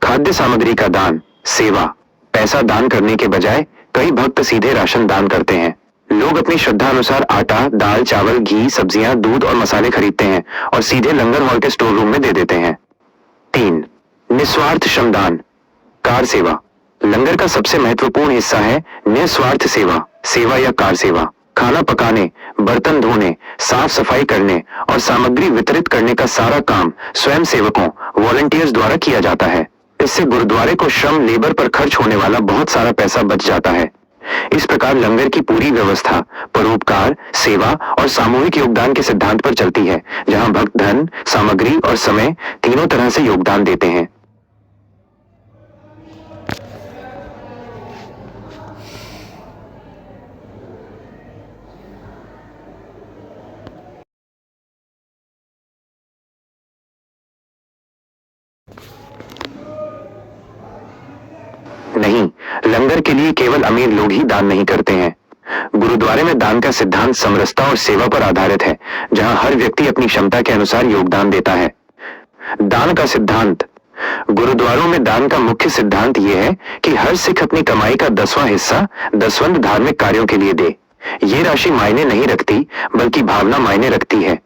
खाद्य सामग्री का दान, सेवा। पैसा दान करने के बजाय कई भक्त सीधे राशन दान करते हैं। लोग अपनी श्रद्धा अनुसार आटा, दाल, चावल, घी, सब्जियां, दूध और मसाले खरीदते हैं और सीधे लंगर हॉल के स्टोर रूम में दे देते हैं। 3. निस्वार्थ श्रमदान, कार सेवा। लंगर का सबसे महत्वपूर्ण हिस्सा है निस्वार्थ सेवा, सेवा या कार सेवा। खाना पकाने, बर्तन धोने, साफ सफाई करने और सामग्री वितरित करने का सारा काम स्वयं सेवकों, वॉलंटियर्स द्वारा किया जाता है। इससे गुरुद्वारे को श्रम लेबर पर खर्च होने वाला बहुत सारा पैसा बच जाता है। इस प्रकार लंगर की पूरी व्यवस्था परोपकार, सेवा और सामूहिक योगदान के सिद्धांत पर चलती है, जहां भक्त धन, सामग्री और समय तीनों तरह से योगदान देते हैं। नहीं, लंगर के लिए केवल अमीर लोग ही दान नहीं करते हैं। गुरुद्वारे में दान का सिद्धांत समरसता और सेवा पर आधारित है, जहां हर व्यक्ति अपनी क्षमता के अनुसार योगदान देता है। दान का सिद्धांत। गुरुद्वारों में दान का मुख्य सिद्धांत यह है कि हर सिख अपनी कमाई का 10वां हिस्सा दसवंध धार्मिक कार्यों के लिए दे। ये राशि मायने नहीं रखती, बल्कि भावना मायने रखती है।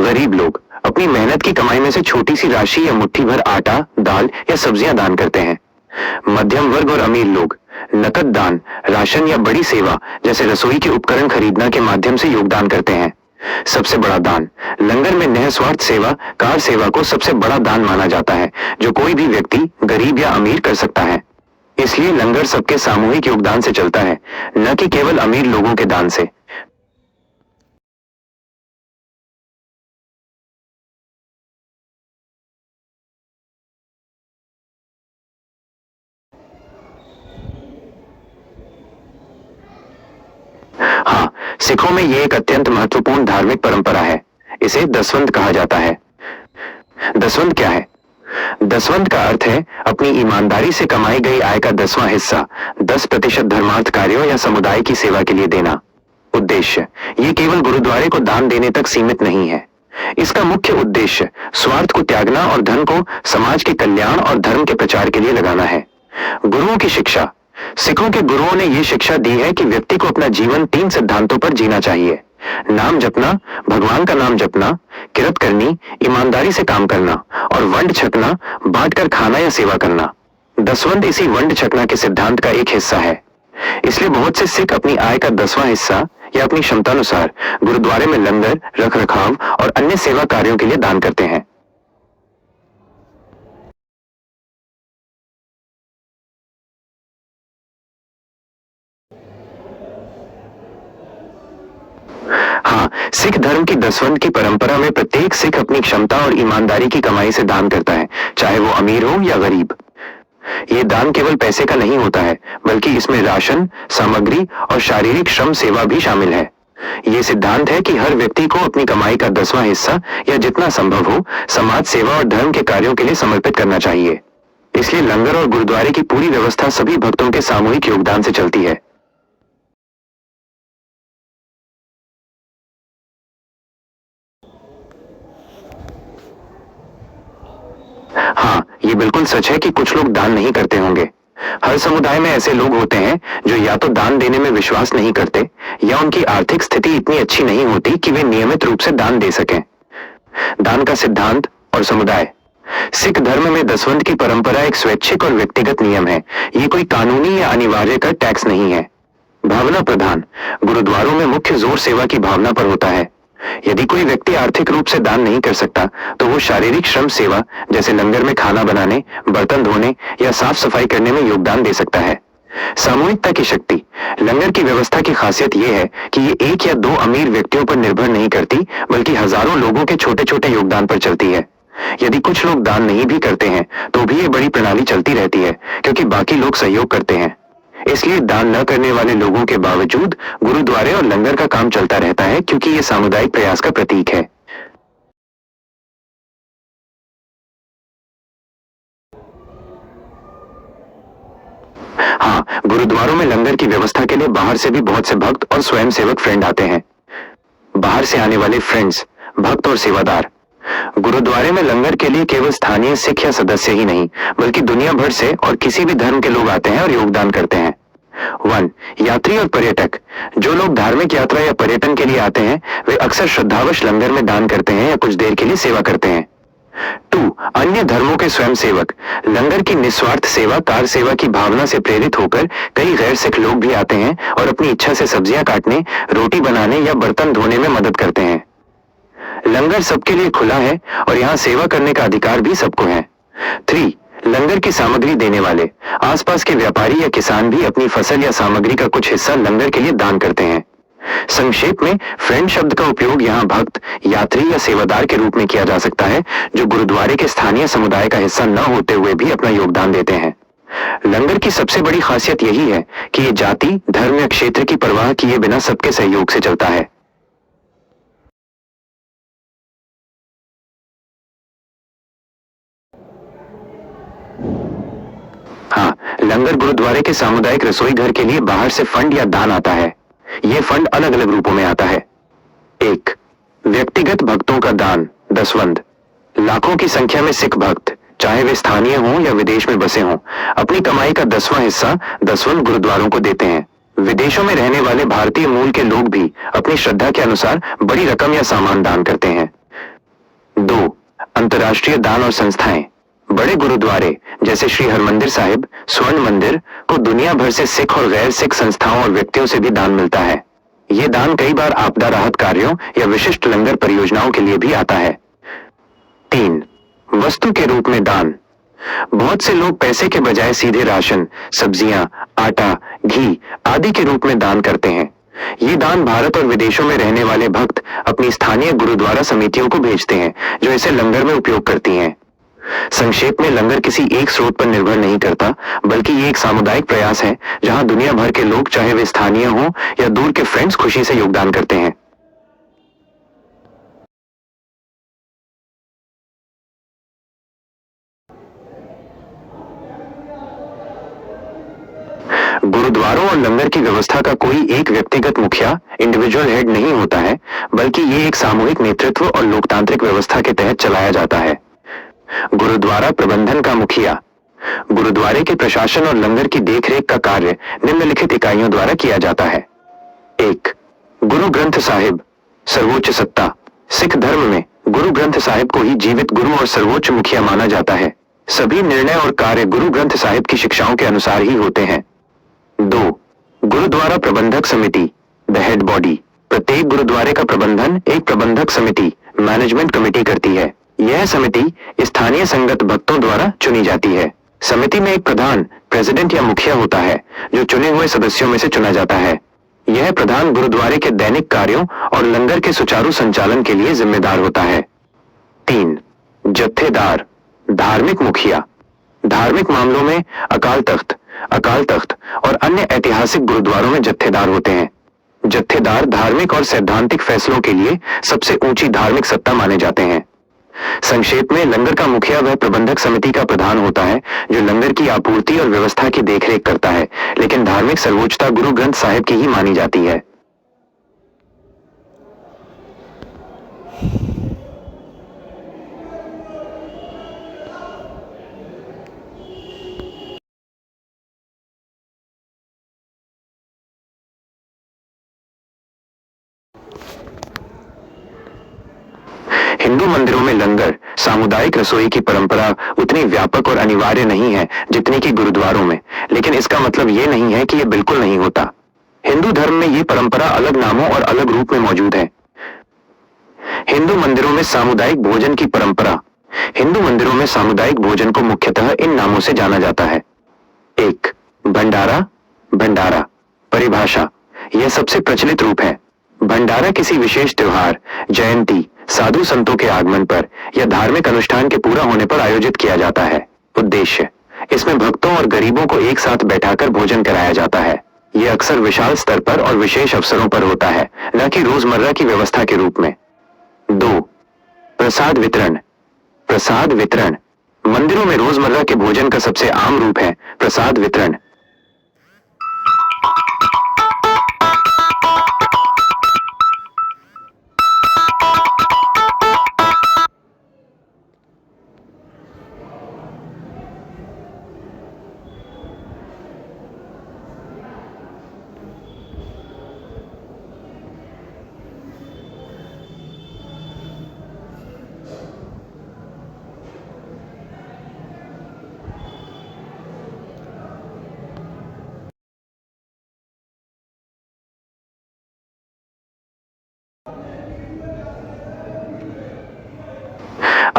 गरीब लोग अपनी मेहनत की कमाई में से छोटी सी राशि या मुट्ठी भर आटा, दाल या सब्जियां दान करते हैं। मध्यम वर्ग और अमीर लोग नकद दान, राशन या बड़ी सेवा जैसे रसोई के उपकरण खरीदना के माध्यम से योगदान करते हैं। सबसे बड़ा दान लंगर में निस्वार्थ सेवा, कार सेवा को सबसे बड़ा दान माना जाता है, जो कोई भी व्यक्ति गरीब या अमीर कर सकता है। इसलिए लंगर सबके सामूहिक योगदान से चलता है, न कि केवल अमीर लोगों के दान से। हाँ, सिखों में यह एक अत्यंत महत्वपूर्ण धार्मिक परंपरा है। इसे दसवंध कहा जाता है। दसवंध क्या है? दसवंध का अर्थ है अपनी ईमानदारी से कमाई गई आय का 10वां हिस्सा 10% धर्मार्थ कार्यों या समुदाय की सेवा के लिए देना। उद्देश्य ये केवल गुरुद्वारे को दान देने तक सीमित नहीं है। इसका मुख्य उद्देश्य स्वार्थ को त्यागना और धन को समाज के कल्याण और धर्म के प्रचार के लिए लगाना है। गुरुओं की शिक्षा। सिखों के गुरुओं ने यह शिक्षा दी है कि व्यक्ति को अपना जीवन 3 सिद्धांतों पर जीना चाहिए। नाम जपना, भगवान का नाम जपना, किरत करनी, ईमानदारी से काम करना, और वंड छकना, बांटकर खाना या सेवा करना। दसवंध इसी वंड छकना के सिद्धांत का एक हिस्सा है। इसलिए बहुत से सिख अपनी आय का 10वां हिस्सा या अपनी क्षमतानुसार गुरुद्वारे में लंगर, रख रखाव और अन्य सेवा कार्यों के लिए दान करते हैं। हाँ, सिख धर्म की दसवंध की परंपरा में प्रत्येक सिख अपनी क्षमता और ईमानदारी की कमाई से दान करता है, चाहे वो अमीर हो या गरीब। ये दान केवल पैसे का नहीं होता है, बल्कि इसमें राशन, सामग्री और शारीरिक श्रम सेवा भी शामिल है। ये सिद्धांत है कि हर व्यक्ति को अपनी कमाई का 10वां हिस्सा या जितना संभव हो समाज सेवा और धर्म के कार्यों के लिए समर्पित करना चाहिए। इसलिए लंगर और गुरुद्वारे की पूरी व्यवस्था सभी भक्तों के सामूहिक योगदान से चलती है। हाँ, ये बिल्कुल सच है कि कुछ लोग दान नहीं करते होंगे। हर समुदाय में ऐसे लोग होते हैं जो या तो दान देने में विश्वास नहीं करते या उनकी आर्थिक स्थिति इतनी अच्छी नहीं होती कि वे नियमित रूप से दान दे सकें। दान का सिद्धांत और समुदाय। सिख धर्म में दसवंध की परंपरा एक स्वैच्छिक और व्यक्तिगत नियम है। ये कोई कानूनी या अनिवार्य कर टैक्स नहीं है। भावना प्रधान। गुरुद्वारों में मुख्य जोर सेवा की भावना पर होता है। यदि कोई व्यक्ति आर्थिक रूप से दान नहीं कर सकता, तो वो शारीरिक श्रम सेवा जैसे लंगर में खाना बनाने, बर्तन धोने या साफ सफाई करने में योगदान दे सकता है। सामूहिकता की शक्ति। लंगर की व्यवस्था की खासियत यह है कि ये एक या दो अमीर व्यक्तियों पर निर्भर नहीं करती, बल्कि हजारों लोगों के छोटे छोटे योगदान पर चलती है। यदि कुछ लोग दान नहीं भी करते हैं, तो भी ये बड़ी प्रणाली चलती रहती है, क्योंकि बाकी लोग सहयोग करते हैं। इसलिए दान न करने वाले लोगों के बावजूद गुरुद्वारे और लंगर का काम चलता रहता है, क्योंकि ये सामुदायिक प्रयास का प्रतीक है। हाँ, गुरुद्वारों में लंगर की व्यवस्था के लिए बाहर से भी बहुत से भक्त और स्वयंसेवक फ्रेंड आते हैं। बाहर से आने वाले फ्रेंड्स, भक्त और सेवादार गुरुद्वारे में लंगर के लिए केवल स्थानीय सिख या सदस्य ही नहीं, बल्कि दुनिया भर से और किसी भी धर्म के लोग आते हैं और योगदान करते हैं। 1. यात्री और पर्यटक। जो लोग धार्मिक यात्रा या पर्यटन के लिए आते हैं, वे अक्सर श्रद्धावश लंगर में दान करते हैं या कुछ देर के लिए सेवा करते हैं। 2. अन्य धर्मों के स्वयंसेवक। लंगर की निस्वार्थ सेवा, कार सेवा की भावना से प्रेरित होकर कई गैर सिख लोग भी आते हैं और अपनी इच्छा से सब्जियां काटने, रोटी बनाने या बर्तन धोने में मदद करते हैं। लंगर सबके लिए खुला है और यहाँ सेवा करने का अधिकार भी सबको है। 3. लंगर की सामग्री देने वाले आसपास के व्यापारी या किसान भी अपनी फसल या सामग्री का कुछ हिस्सा लंगर के लिए दान करते हैं। संक्षेप में फ्रेंड शब्द का उपयोग यहाँ भक्त, यात्री या सेवादार के रूप में किया जा सकता है, जो गुरुद्वारे के स्थानीय समुदाय का हिस्सा न होते हुए भी अपना योगदान देते हैं। लंगर की सबसे बड़ी खासियत यही है कि ये जाति, धर्म या क्षेत्र की परवाह किए बिना सबके सहयोग से चलता है। हाँ, लंगर गुरुद्वारे के सामुदायिक रसोई घर के लिए बाहर से फंड या दान आता है। यह फंड अलग अलग रूपों में आता है। 1. व्यक्तिगत भक्तों का दान, दसवंध। लाखों की संख्या में सिख भक्त, चाहे वे स्थानीय हों या विदेश में बसे हों, अपनी कमाई का 10वां हिस्सा दसवंध गुरुद्वारों को देते हैं। विदेशों में रहने वाले भारतीय मूल के लोग भी अपनी श्रद्धा के अनुसार बड़ी रकम या सामान दान करते हैं। 2. अंतर्राष्ट्रीय दान और संस्थाएं। बड़े गुरुद्वारे जैसे श्री हरमंदिर साहिब, स्वर्ण मंदिर को दुनिया भर से सिख और गैर सिख संस्थाओं और व्यक्तियों से भी दान मिलता है। ये दान कई बार आपदा राहत कार्यों या विशिष्ट लंगर परियोजनाओं के लिए भी आता है। 3. वस्तु के रूप में दान। बहुत से लोग पैसे के बजाय सीधे राशन, सब्जियां, आटा, घी आदि के रूप में दान करते हैं। ये दान भारत और विदेशों में रहने वाले भक्त अपनी स्थानीय गुरुद्वारा समितियों को भेजते हैं, जो इसे लंगर में उपयोग करती हैं। संक्षेप में लंगर किसी एक स्रोत पर निर्भर नहीं करता, बल्कि ये एक सामुदायिक प्रयास है जहां दुनिया भर के लोग, चाहे वे स्थानीय हों या दूर के फ्रेंड्स, खुशी से योगदान करते हैं। गुरुद्वारों और लंगर की व्यवस्था का कोई एक व्यक्तिगत मुखिया, इंडिविजुअल हेड नहीं होता है, बल्कि ये एक सामूहिक नेतृत्व और लोकतांत्रिक व्यवस्था के तहत चलाया जाता है। गुरुद्वारा प्रबंधन का मुखिया। गुरुद्वारे के प्रशासन और लंगर की देखरेख का कार्य निम्नलिखित इकाइयों द्वारा किया जाता है। 1. गुरु ग्रंथ साहिब, सर्वोच्च सत्ता। सिख धर्म में गुरु ग्रंथ साहिब को ही जीवित गुरु और सर्वोच्च मुखिया माना जाता है। सभी निर्णय और कार्य गुरु ग्रंथ साहिब की शिक्षाओं के अनुसार ही होते हैं। 2. गुरुद्वारा प्रबंधक समिति, द हेड बॉडी। प्रत्येक गुरुद्वारे का प्रबंधन एक प्रबंधक समिति, मैनेजमेंट कमेटी करती है। यह समिति स्थानीय संगत भक्तों द्वारा चुनी जाती है। समिति में एक प्रधान, प्रेसिडेंट या मुखिया होता है, जो चुने हुए सदस्यों में से चुना जाता है। यह प्रधान गुरुद्वारे के दैनिक कार्यों और लंगर के सुचारू संचालन के लिए जिम्मेदार होता है। 3. जत्थेदार, धार्मिक मुखिया। धार्मिक मामलों में अकाल तख्त और अन्य ऐतिहासिक गुरुद्वारों में जत्थेदार होते हैं। जत्थेदार धार्मिक और सैद्धांतिक फैसलों के लिए सबसे ऊंची धार्मिक सत्ता माने जाते हैं। संक्षेप में लंगर का मुखिया वह प्रबंधक समिति का प्रधान होता है, जो लंगर की आपूर्ति और व्यवस्था की देखरेख करता है, लेकिन धार्मिक सर्वोच्चता गुरु ग्रंथ साहिब की ही मानी जाती है। हिंदू मंदिरों में लंगर, सामुदायिक रसोई की परंपरा उतनी व्यापक और अनिवार्य नहीं है जितनी कि गुरुद्वारों में, लेकिन इसका मतलब यह नहीं है कि यह बिल्कुल नहीं होता। हिंदू धर्म में यह परंपरा अलग नामों और अलग रूप में मौजूद है। हिंदू मंदिरों में सामुदायिक भोजन की परंपरा। हिंदू मंदिरों में सामुदायिक भोजन को मुख्यतः इन नामों से जाना जाता है। 1. भंडारा। परिभाषा। यह सबसे प्रचलित रूप है। भंडारा किसी विशेष त्योहार, जयंती, साधु संतों के आगमन पर या धार्मिक अनुष्ठान के पूरा होने पर आयोजित किया जाता है। उद्देश्य: इसमें भक्तों और गरीबों को एक साथ बैठाकर भोजन कराया जाता है। यह अक्सर विशाल स्तर पर और विशेष अवसरों पर होता है, न कि रोजमर्रा की व्यवस्था के रूप में। 2. प्रसाद वितरण। मंदिरों में रोजमर्रा के भोजन का सबसे आम रूप है प्रसाद वितरण।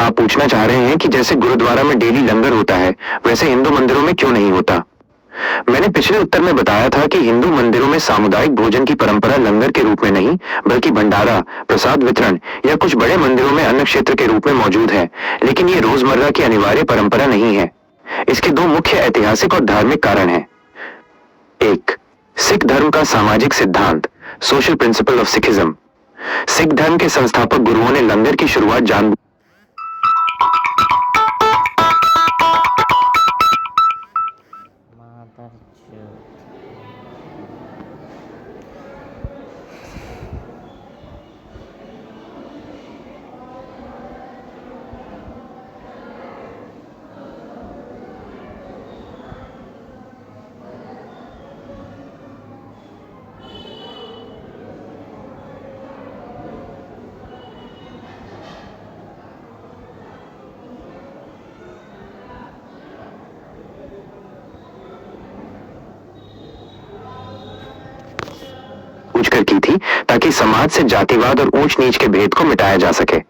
आप पूछना चाह रहे हैं कि जैसे गुरुद्वारा में डेली लंगर होता है वैसे हिंदू मंदिरों में क्यों नहीं होता। मैंने पिछले उत्तर में बताया था कि हिंदू मंदिरों में सामुदायिक भोजन की परंपरा लंगर के रूप में नहीं बल्कि भंडारा, प्रसाद वितरण या कुछ बड़े मंदिरों में अन्न क्षेत्र के रूप में मौजूद है, लेकिन ये रोजमर्रा की अनिवार्य परंपरा नहीं है। इसके दो मुख्य ऐतिहासिक और धार्मिक कारण हैं। एक, सिख धर्म का सामाजिक सिद्धांत, social principle of Sikhism. Sikh धर्म के संस्थापक गुरुओं ने लंगर की शुरुआत मादर चोद। पूछकर की थी ताकि समाज से जातिवाद और ऊंच नीच के भेद को मिटाया जा सके।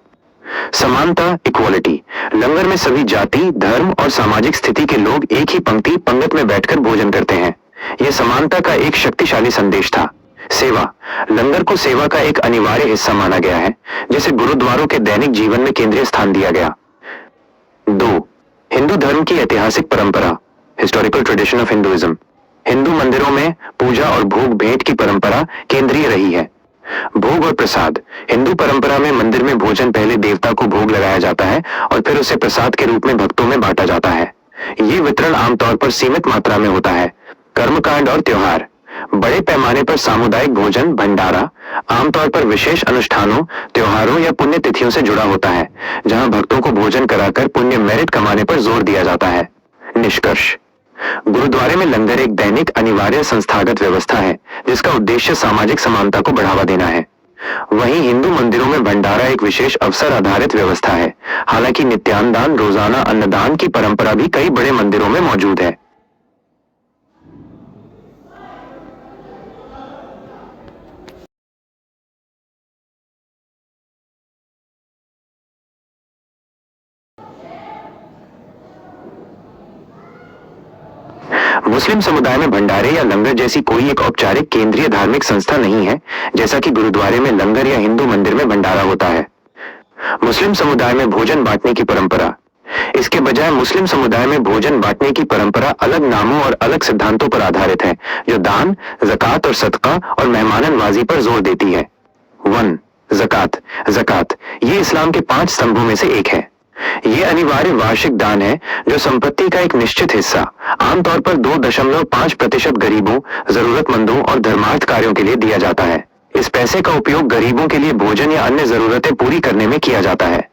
समानता, इक्वालिटी। लंगर में सभी जाति, धर्म और सामाजिक स्थिति के लोग एक ही पंगत में बैठकर भोजन करते हैं। यह समानता का एक शक्तिशाली संदेश था। सेवा। लंगर को सेवा का एक अनिवार्य हिस्सा माना गया है, जिसे गुरुद्वारों के दैनिक जीवन में केंद्रीय स्थान दिया गया। 2. हिंदू धर्म की ऐतिहासिक परंपरा, historical tradition of Hinduism. Hindu मंदिरों में पूजा और भोग भेंट की परंपरा केंद्रीय रही है। भोग और प्रसाद। हिंदू परंपरा में मंदिर में भोजन पहले देवता को भोग लगाया जाता है और फिर उसे प्रसाद के रूप में भक्तों में बांटा जाता है। ये वितरण आमतौर पर सीमित मात्रा में होता है। कर्मकांड और त्योहार। बड़े पैमाने पर सामुदायिक भोजन, भंडारा, आमतौर पर विशेष अनुष्ठानों, त्योहारों या पुण्य तिथियों से जुड़ा होता है, जहां भक्तों को भोजन कराकर पुण्य मेरिट कमाने पर जोर दिया जाता है। निष्कर्ष। गुरुद्वारे में लंगर एक दैनिक अनिवार्य संस्थागत व्यवस्था है, जिसका उद्देश्य सामाजिक समानता को बढ़ावा देना है। वहीं हिंदू मंदिरों में भंडारा एक विशेष अवसर आधारित व्यवस्था है। हालांकि नित्यानदान, रोजाना अन्नदान की परंपरा भी कई बड़े मंदिरों में मौजूद है। मुस्लिम समुदाय में भंडारे या लंगर जैसी कोई एक औपचारिक केंद्रीय धार्मिक संस्था नहीं है, जैसा कि गुरुद्वारे में लंगर या हिंदू मंदिर में भंडारा होता है। मुस्लिम समुदाय में भोजन बांटने की परंपरा। इसके बजाय मुस्लिम समुदाय में भोजन बांटने की परंपरा अलग नामों और अलग सिद्धांतों पर आधारित है, जो दान, ज़कात और सदका और मेहमाननवाजी पर जोर देती है। 1. ज़कात। ज़कात ये इस्लाम के 5 स्तंभों में से एक है। ये अनिवार्य वार्षिक दान है, जो संपत्ति का एक निश्चित हिस्सा, आमतौर पर 2.5% गरीबों, जरूरतमंदों और धर्मार्थ कार्यों के लिए दिया जाता है। इस पैसे का उपयोग गरीबों के लिए भोजन या अन्य जरूरतें पूरी करने में किया जाता है।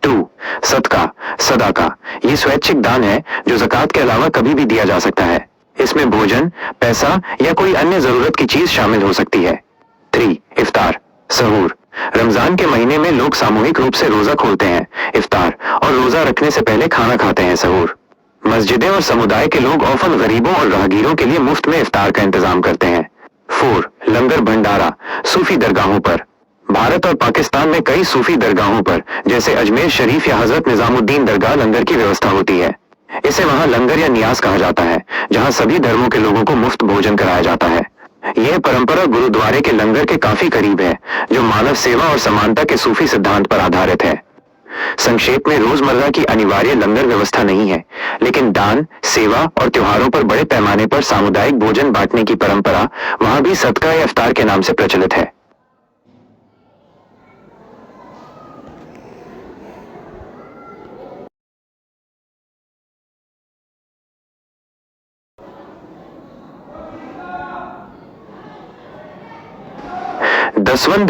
2. सदका, सदाका। ये स्वैच्छिक दान है, जो ज़कात के अलावा कभी भी दिया जा सकता है। इसमें भोजन, पैसा या कोई अन्य जरूरत की चीज शामिल हो सकती है। 3. इफ्तार, सहूर। रमजान के महीने में लोग सामूहिक रूप से रोजा खोलते हैं, इफ्तार, और रोजा रखने से पहले खाना खाते हैं, सहूर। मस्जिदें और समुदाय के लोग औफन गरीबों और राहगीरों के लिए मुफ्त में इफ्तार का इंतजाम करते हैं। 4. लंगर भंडारा, सूफी दरगाहों पर। भारत और पाकिस्तान में कई सूफी दरगाहों पर, जैसे अजमेर शरीफ या हजरत निजामुद्दीन दरगाह, लंगर की व्यवस्था होती है। इसे वहां लंगर या नियाज कहा जाता है, जहां सभी धर्मों के लोगों को मुफ्त भोजन कराया जाता है। यह परंपरा गुरुद्वारे के लंगर के काफी करीब है, जो मानव सेवा और समानता के सूफी सिद्धांत पर आधारित है। संक्षेप में, रोजमर्रा की अनिवार्य लंगर व्यवस्था नहीं है, लेकिन दान, सेवा और त्योहारों पर बड़े पैमाने पर सामुदायिक भोजन बांटने की परंपरा वहां भी सदका या इफ्तार के नाम से प्रचलित है।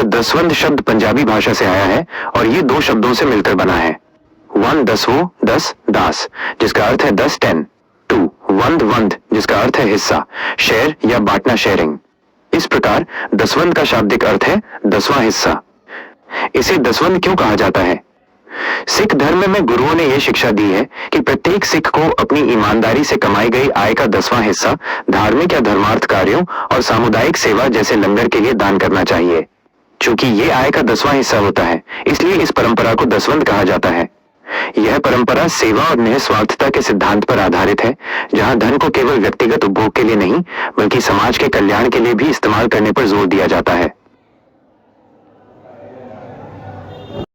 दसवंध शब्द पंजाबी भाषा से आया है और ये 2 शब्दों से मिलकर बना है। 1 दसवों, 10 दास, जिसका अर्थ है 10 10। 2 वंध, जिसका अर्थ है हिस्सा, शेयर या बांटना, शेयरिंग। इस प्रकार दसवंध का शाब्दिक अर्थ है 10वां हिस्सा। इसे दसवंध क्यों कहा जाता है? सिख धर्म में गुरुओं ने यह शिक्षा दी है कि प्रत्येक सिख को अपनी ईमानदारी से कमाई गई आय का 10वां हिस्सा धार्मिक या धर्मार्थ कार्यों और सामुदायिक सेवा जैसे लंगर के लिए दान करना चाहिए। चूंकि ये आय का 10वां हिस्सा होता है, इसलिए इस परंपरा को दसवंध कहा जाता है। यह परंपरा सेवा और निस्वार्थता के सिद्धांत पर आधारित है, जहां धन को केवल व्यक्तिगत उपभोग के लिए नहीं बल्कि समाज के कल्याण के लिए भी इस्तेमाल करने पर जोर दिया जाता है।